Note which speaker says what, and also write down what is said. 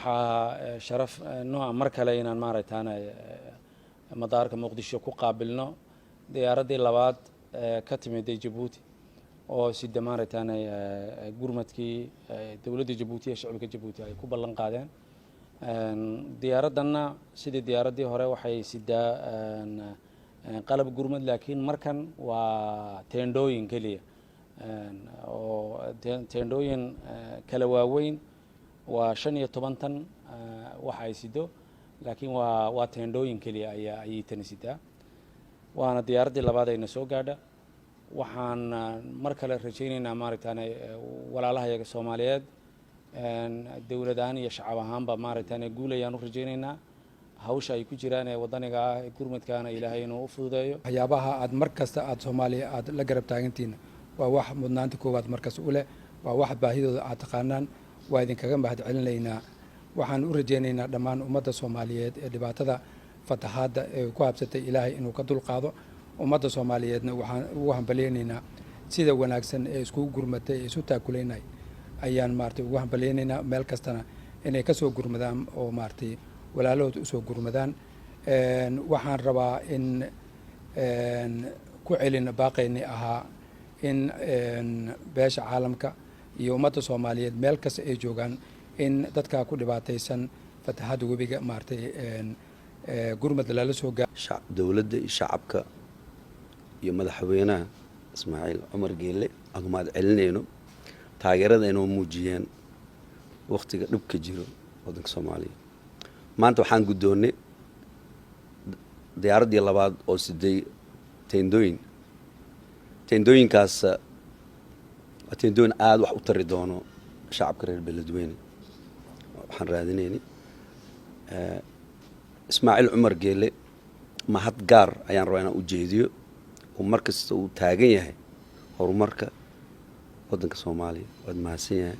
Speaker 1: waxaa sharaf nooca mar kale inaan maaragtaana madaarka muqdisho ku qaabilno diyaaraddii labaad ka timiday Jabuuti oo sida maaragtaana gurmadkii dawladda Jabuuti ee shacabka Jabuuti ay ku ballan qaadeen diyaaradana sidii diyaaraddii hore waxay sidaa qalab gurmad laakiin markan waa teendooyin kaliya oo teendooyin kala waaweyn waa 15 tan waxa ay sido laakiin waa teendooyin kaliya ayay tan sidaa waana diyaaraddii labaad ay soo gaadha waxaan mar kale rajaynaynaa maaragtaana walaalahayaga Soomaaliyeed dawladaan iyo shacab ahaanba maaragtaana guulayaan u rajaynaynaa hawsha ay ku jiraan ee wadaniga ah ee gurmadkaana Ilaahay inuu u fududeeyo
Speaker 2: waxyaabaha aad markasta aad Soomaaliya aad la garab taagantiin waa wax mudnaanta koowaad markas u leh waa wax baahidooda aad taqaanaan waa idin kaga mahadcelinaynaa waxaan u rajaynaynaa dhammaan ummadda Soomaaliyeed ee dhibaatada fatahaada ee ku habsatay Ilaahay inuu ka dulqaado ummadda Soomaaliyeedna waxaan ugu hambaleynaynaa sida wanaagsan ee isku gurmatay ee isu taakuleynay ayaan maartay ugu hambaleynaynaa meel kastana inay ka soo gurmadaan oo maartay walaalahood u soo gurmadaan waxaan rabaa in ku celin baaqayni ahaa in beesha caalamka iyo ummadda Soomaaliyeed meel kasta ay joogaan in dadka ku dhibaataysan fatahaada webiga maartay gurmad lala soo gaaro
Speaker 3: dawladda iyo shacabka iyo madaxweynaha Ismaaciil Cumar Geelle agmaad celinayno taageerada inuu muujiyeen waqtiga dhibka jiro wadanka Soomaaliya maanta waxaan gudoonay diyaaraddii labaad oo siday teendooyinkaas teendooyin aad wax u tari doono shacabka reer Beledweyne waxaan raadinaynay Ismaaciil Cumar Geelle mahad gaar ayaan rabaa inaan u jeediyo oo markasta uu taagan yahay horumarka wadanka Soomaaliya waad mahadsan yahay